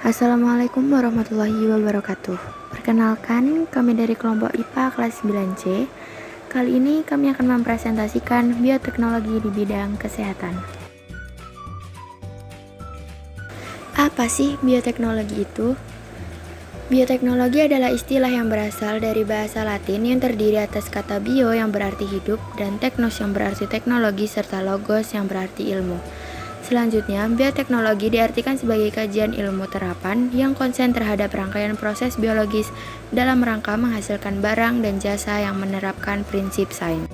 Assalamualaikum warahmatullahi wabarakatuh. Perkenalkan, kami dari kelompok IPA kelas 9C. Kali ini kami akan mempresentasikan bioteknologi di bidang kesehatan. Apa sih bioteknologi itu? Bioteknologi adalah istilah yang berasal dari bahasa Latin yang terdiri atas kata bio yang berarti hidup dan teknos yang berarti teknologi serta logos yang berarti ilmu. Selanjutnya, bioteknologi diartikan sebagai kajian ilmu terapan yang konsen terhadap rangkaian proses biologis dalam rangka menghasilkan barang dan jasa yang menerapkan prinsip sains.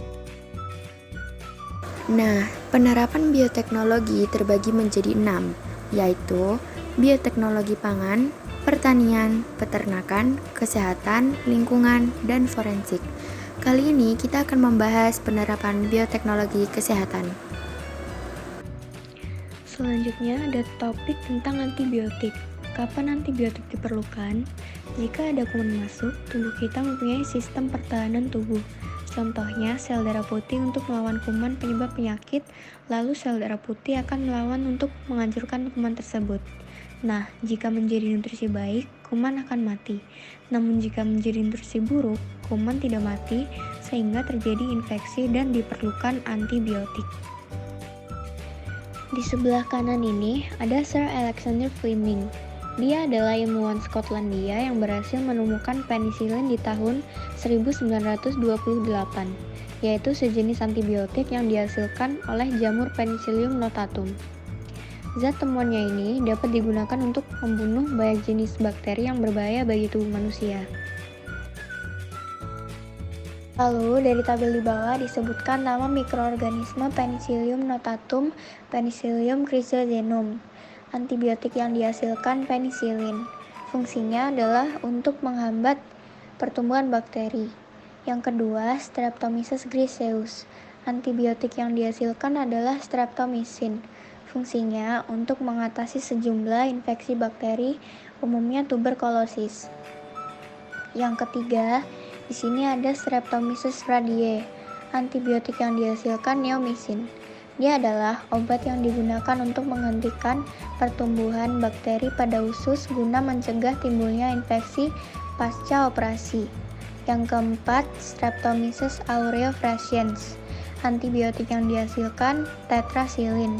Nah, penerapan bioteknologi terbagi menjadi 6, yaitu bioteknologi pangan, pertanian, peternakan, kesehatan, lingkungan, dan forensik. Kali ini kita akan membahas penerapan bioteknologi kesehatan. Selanjutnya ada topik tentang antibiotik. Kapan antibiotik diperlukan? Jika ada kuman masuk, tubuh kita mempunyai sistem pertahanan tubuh. Contohnya, sel darah putih untuk melawan kuman penyebab penyakit, lalu sel darah putih akan melawan untuk menghancurkan kuman tersebut. Nah, jika menjadi nutrisi baik, kuman akan mati. Namun jika menjadi nutrisi buruk, kuman tidak mati, sehingga terjadi infeksi dan diperlukan antibiotik. Di sebelah kanan ini ada Sir Alexander Fleming. Dia adalah ilmuwan Skotlandia yang berhasil menemukan penisilin di tahun 1928, yaitu sejenis antibiotik yang dihasilkan oleh jamur Penicillium notatum. Zat temuannya ini dapat digunakan untuk membunuh banyak jenis bakteri yang berbahaya bagi tubuh manusia. Lalu, dari tabel di bawah disebutkan nama mikroorganisme Penicillium notatum, Penicillium chrysogenum. Antibiotik yang dihasilkan penisilin. Fungsinya adalah untuk menghambat pertumbuhan bakteri. Yang kedua, Streptomyces griseus. Antibiotik yang dihasilkan adalah streptomycin. Fungsinya untuk mengatasi sejumlah infeksi bakteri, umumnya tuberkulosis. Yang ketiga, di sini ada Streptomyces radiae. Antibiotik yang dihasilkan neomycin. Dia adalah obat yang digunakan untuk menghentikan pertumbuhan bakteri pada usus guna mencegah timbulnya infeksi pasca operasi. Yang keempat, Streptomyces aureofaciens. Antibiotik yang dihasilkan tetrasilin.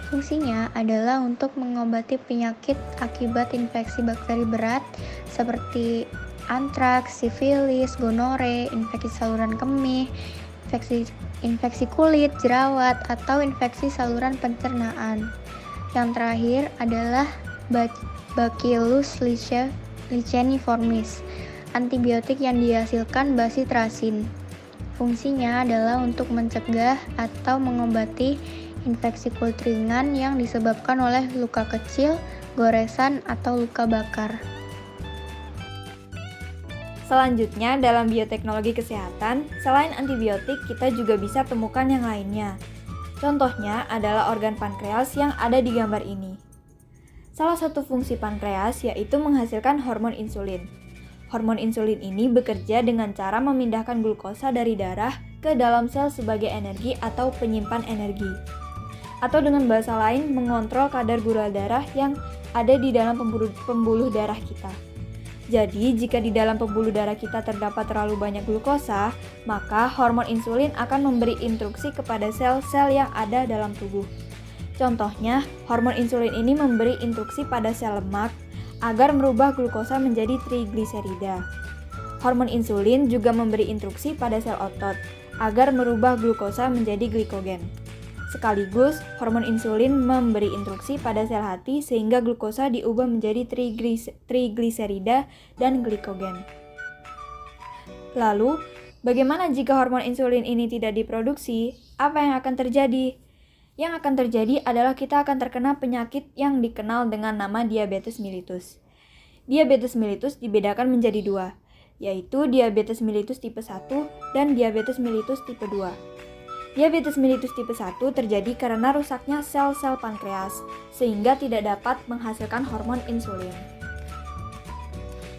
Fungsinya adalah untuk mengobati penyakit akibat infeksi bakteri berat seperti antraks, sifilis, gonore, infeksi saluran kemih, infeksi kulit, jerawat, atau infeksi saluran pencernaan. Yang terakhir adalah Bacillus licheniformis, antibiotik yang dihasilkan bacitracin. Fungsinya adalah untuk mencegah atau mengobati infeksi kulit ringan yang disebabkan oleh luka kecil, goresan, atau luka bakar. Selanjutnya, dalam bioteknologi kesehatan, selain antibiotik, kita juga bisa temukan yang lainnya. Contohnya adalah organ pankreas yang ada di gambar ini. Salah satu fungsi pankreas yaitu menghasilkan hormon insulin. Hormon insulin ini bekerja dengan cara memindahkan glukosa dari darah ke dalam sel sebagai energi atau penyimpan energi. Atau dengan bahasa lain, mengontrol kadar gula darah yang ada di dalam pembuluh darah kita. Jadi, jika di dalam pembuluh darah kita terdapat terlalu banyak glukosa, maka hormon insulin akan memberi instruksi kepada sel-sel yang ada dalam tubuh. Contohnya, hormon insulin ini memberi instruksi pada sel lemak agar merubah glukosa menjadi trigliserida. Hormon insulin juga memberi instruksi pada sel otot agar merubah glukosa menjadi glikogen. Sekaligus, hormon insulin memberi instruksi pada sel hati sehingga glukosa diubah menjadi trigliserida dan glikogen. Lalu, bagaimana jika hormon insulin ini tidak diproduksi? Apa yang akan terjadi? Yang akan terjadi adalah kita akan terkena penyakit yang dikenal dengan nama diabetes mellitus. Diabetes mellitus dibedakan menjadi dua, yaitu diabetes mellitus tipe 1 dan diabetes mellitus tipe 2. Diabetes mellitus tipe 1 terjadi karena rusaknya sel-sel pankreas, sehingga tidak dapat menghasilkan hormon insulin.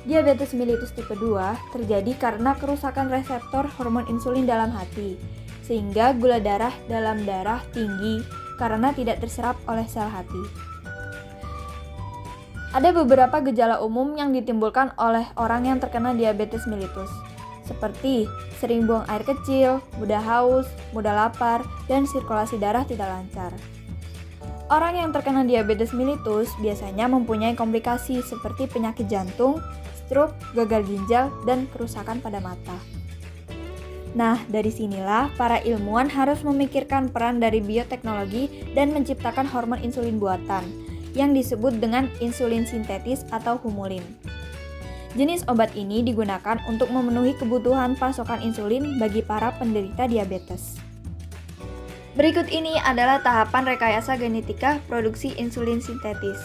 Diabetes mellitus tipe 2 terjadi karena kerusakan reseptor hormon insulin dalam hati, sehingga gula darah dalam darah tinggi karena tidak terserap oleh sel hati. Ada beberapa gejala umum yang ditimbulkan oleh orang yang terkena diabetes mellitus, seperti sering buang air kecil, mudah haus, mudah lapar, dan sirkulasi darah tidak lancar. Orang yang terkena diabetes mellitus biasanya mempunyai komplikasi seperti penyakit jantung, stroke, gagal ginjal, dan kerusakan pada mata. Nah, dari sinilah para ilmuwan harus memikirkan peran dari bioteknologi dan menciptakan hormon insulin buatan yang disebut dengan insulin sintetis atau humulin. Jenis obat ini digunakan untuk memenuhi kebutuhan pasokan insulin bagi para penderita diabetes. Berikut ini adalah tahapan rekayasa genetika produksi insulin sintetis.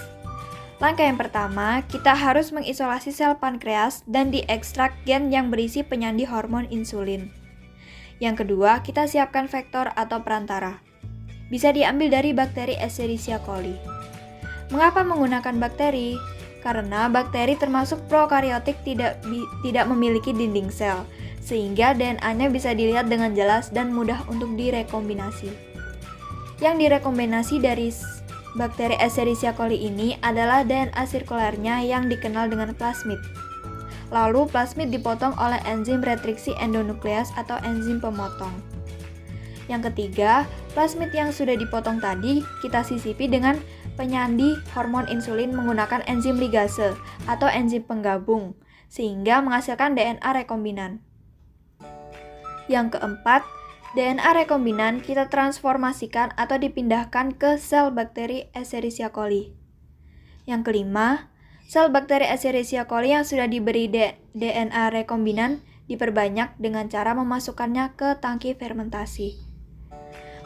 Langkah yang pertama, kita harus mengisolasi sel pankreas dan diekstrak gen yang berisi penyandi hormon insulin. Yang kedua, kita siapkan vektor atau perantara. Bisa diambil dari bakteri Escherichia coli. Mengapa menggunakan bakteri? Karena bakteri termasuk prokaryotik tidak memiliki dinding sel, sehingga DNA-nya bisa dilihat dengan jelas dan mudah untuk direkombinasi. Yang direkombinasi dari bakteri Escherichia coli ini adalah DNA sirkulernya yang dikenal dengan plasmid. Lalu plasmid dipotong oleh enzim retriksi endonukleas atau enzim pemotong. Yang ketiga, plasmid yang sudah dipotong tadi kita sisipi dengan penyandi hormon insulin menggunakan enzim ligase atau enzim penggabung, sehingga menghasilkan DNA rekombinan. Yang keempat, DNA rekombinan kita transformasikan atau dipindahkan ke sel bakteri Escherichia coli. Yang kelima, sel bakteri Escherichia coli yang sudah diberi DNA rekombinan diperbanyak dengan cara memasukkannya ke tangki fermentasi.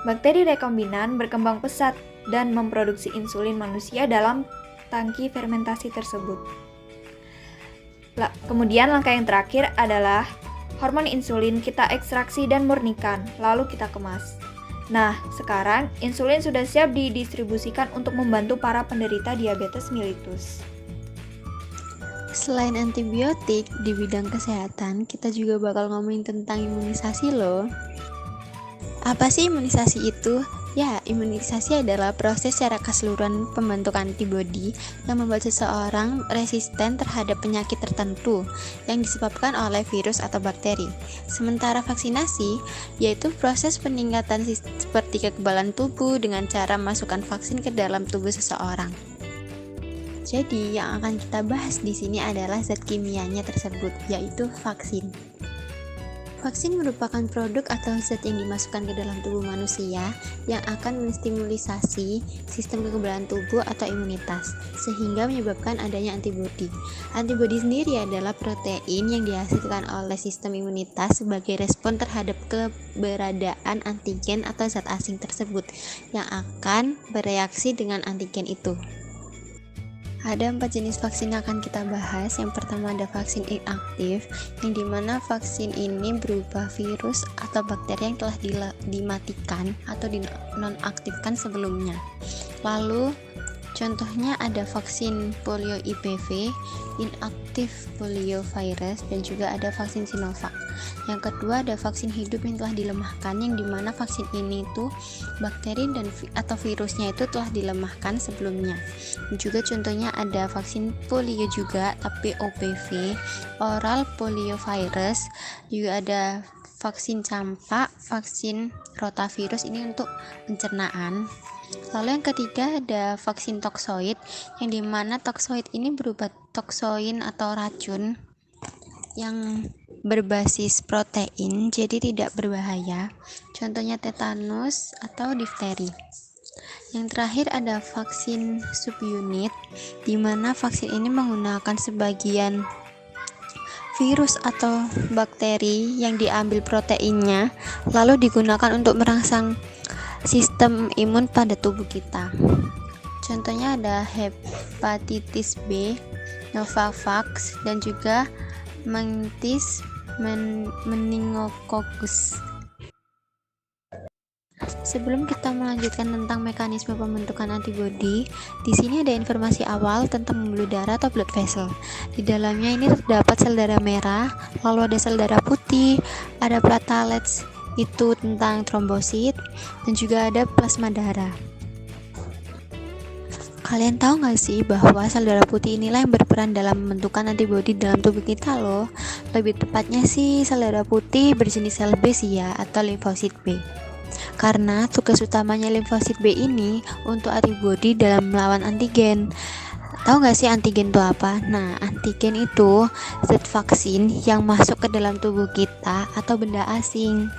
Bakteri rekombinan berkembang pesat dan memproduksi insulin manusia dalam tangki fermentasi tersebut. Kemudian langkah yang terakhir adalah hormon insulin kita ekstraksi dan murnikan, lalu kita kemas. Nah, sekarang insulin sudah siap didistribusikan untuk membantu para penderita diabetes mellitus. Selain antibiotik, di bidang kesehatan, kita juga bakal ngomongin tentang imunisasi loh. Apa sih imunisasi itu? Ya, imunisasi adalah proses secara keseluruhan pembentukan antibodi yang membuat seseorang resisten terhadap penyakit tertentu yang disebabkan oleh virus atau bakteri. Sementara vaksinasi, yaitu proses peningkatan seperti kekebalan tubuh dengan cara masukkan vaksin ke dalam tubuh seseorang. Jadi, yang akan kita bahas di sini adalah zat kimianya tersebut, yaitu vaksin. Vaksin merupakan produk atau zat yang dimasukkan ke dalam tubuh manusia yang akan menstimulisasi sistem kekebalan tubuh atau imunitas, sehingga menyebabkan adanya antibodi. Antibodi sendiri adalah protein yang dihasilkan oleh sistem imunitas sebagai respon terhadap keberadaan antigen atau zat asing tersebut yang akan bereaksi dengan antigen itu. Ada 4 jenis vaksin yang akan kita bahas. Yang pertama ada vaksin inaktif, yang dimana vaksin ini berupa virus atau bakteri yang telah dimatikan atau dinonaktifkan sebelumnya. Lalu contohnya ada vaksin polio IPV, inaktif poliovirus, dan juga ada vaksin Sinovac. Yang kedua ada vaksin hidup yang telah dilemahkan, yang dimana vaksin ini tuh bakteri dan atau virusnya itu telah dilemahkan sebelumnya. Dan juga contohnya ada vaksin polio juga, tapi OPV, oral poliovirus. Juga ada vaksin campak, vaksin rotavirus, ini untuk pencernaan. Lalu yang ketiga ada vaksin toksoid, yang dimana toksoid ini berupa toksoin atau racun yang berbasis protein, jadi tidak berbahaya. Contohnya tetanus atau difteri. Yang terakhir ada vaksin subunit, di mana vaksin ini menggunakan sebagian virus atau bakteri yang diambil proteinnya, lalu digunakan untuk merangsang sistem imun pada tubuh kita. Contohnya ada hepatitis B, Novavax, dan juga meningococcus. Sebelum kita melanjutkan tentang mekanisme pembentukan antibodi, di sini ada informasi awal tentang pembuluh darah atau blood vessel. Di dalamnya ini terdapat sel darah merah, lalu ada sel darah putih, ada platelets, itu tentang trombosit, dan juga ada plasma darah. Kalian tahu nggak sih bahwa sel darah putih inilah yang berperan dalam pembentukan antibodi dalam tubuh kita loh. Lebih tepatnya sih sel darah putih berjenis sel B sih ya, atau limfosit B. Karena tugas utamanya limfosit B ini untuk antibodi dalam melawan antigen. Tahu nggak sih antigen itu apa? Nah, antigen itu zat vaksin yang masuk ke dalam tubuh kita atau benda asing.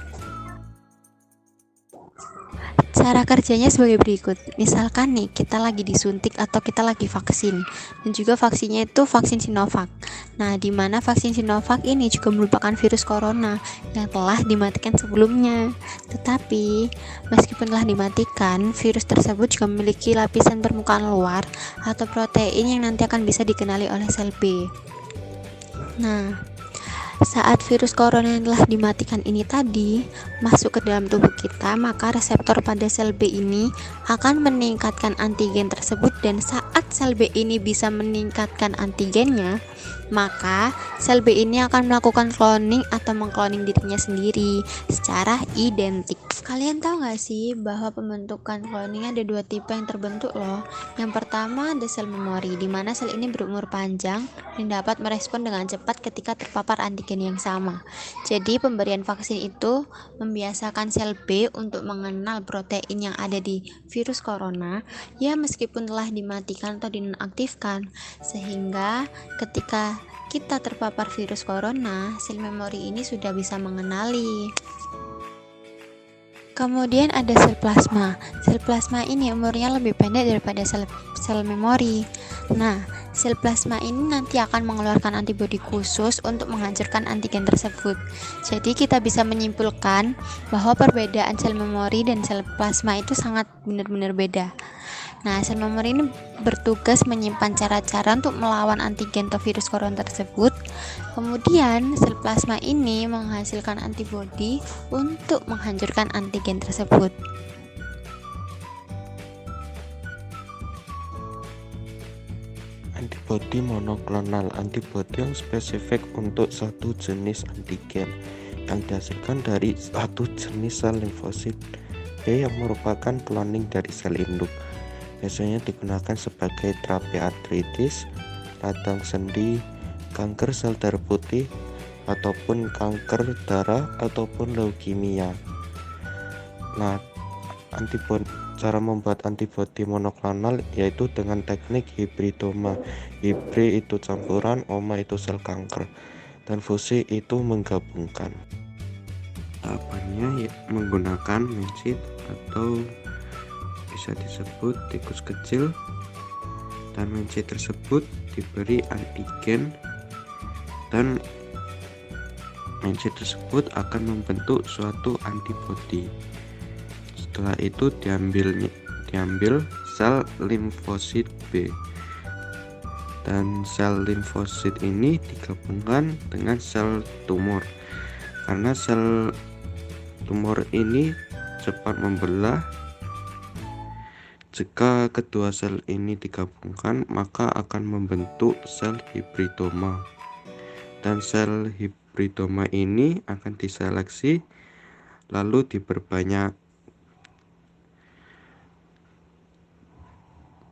Cara kerjanya sebagai berikut. Misalkan nih, kita lagi disuntik atau kita lagi vaksin. Dan juga vaksinnya itu vaksin Sinovac. Nah, di mana vaksin Sinovac ini juga merupakan virus corona yang telah dimatikan sebelumnya. Tetapi, meskipun telah dimatikan, virus tersebut juga memiliki lapisan permukaan luar atau protein yang nanti akan bisa dikenali oleh sel B. Nah, saat virus corona yang telah dimatikan ini tadi masuk ke dalam tubuh kita, maka reseptor pada sel B ini akan meningkatkan antigen tersebut, dan saat sel B ini bisa meningkatkan antigennya, maka sel B ini akan melakukan cloning atau mengkloning dirinya sendiri secara identik. Kalian tahu gak sih bahwa pembentukan cloning ada dua tipe yang terbentuk loh. Yang pertama ada sel memori, di mana sel ini berumur panjang dan dapat merespon dengan cepat ketika terpapar antigen yang sama. Jadi pemberian vaksin itu membiasakan sel B untuk mengenal protein yang ada di virus corona, ya meskipun telah dimatikan atau dinonaktifkan, sehingga ketika kita terpapar virus corona, sel memori ini sudah bisa mengenali. Kemudian ada sel plasma. Sel plasma ini umurnya lebih pendek daripada sel memori. Nah, sel plasma ini nanti akan mengeluarkan antibodi khusus untuk menghancurkan antigen tersebut. Jadi kita bisa menyimpulkan bahwa perbedaan sel memori dan sel plasma itu sangat benar-benar beda. Nah, sel memori ini bertugas menyimpan cara-cara untuk melawan antigen atau virus corona tersebut. Kemudian, sel plasma ini menghasilkan antibodi untuk menghancurkan antigen tersebut. Antibodi monoklonal, antibodi yang spesifik untuk satu jenis antigen yang dihasilkan dari satu jenis sel limfosit B yang merupakan kloning dari sel induk. Biasanya digunakan sebagai terapi artritis, radang sendi, kanker sel darah putih, ataupun kanker darah, ataupun leukemia. Nah, cara membuat antibodi monoklonal yaitu dengan teknik hibridoma. Hibrid itu campuran, oma itu sel kanker, dan fusi itu menggabungkan. Tahapannya menggunakan mencit atau bisa disebut tikus kecil, dan mencit tersebut diberi antigen, dan mencit tersebut akan membentuk suatu antibodi. Setelah itu diambil sel limfosit B, dan sel limfosit ini digabungkan dengan sel tumor, karena sel tumor ini cepat membelah. Jika kedua sel ini digabungkan, maka akan membentuk sel hibridoma, dan sel hibridoma ini akan diseleksi lalu diperbanyak.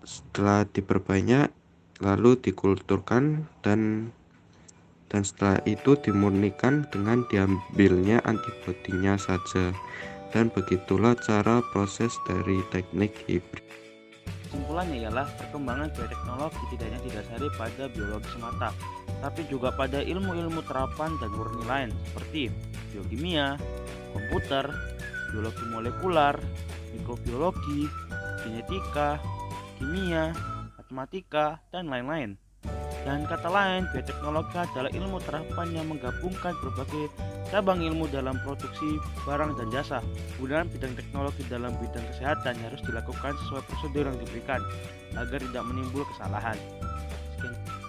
Setelah diperbanyak lalu dikulturkan, dan setelah itu dimurnikan dengan diambilnya antibodinya saja. Dan begitulah cara proses dari teknik hibrid. Kesimpulannya ialah perkembangan bioteknologi tidak hanya didasari pada biologi semata, tapi juga pada ilmu-ilmu terapan dan murni lain seperti biokimia, komputer, biologi molekular, mikrobiologi, genetika, kimia, matematika, dan lain-lain. Dan kata lain, bioteknologi adalah ilmu terapan yang menggabungkan berbagai cabang ilmu dalam produksi barang dan jasa. Penggunaan bidang teknologi dalam bidang kesehatan harus dilakukan sesuai prosedur yang diberikan agar tidak menimbul kesalahan. Sekian.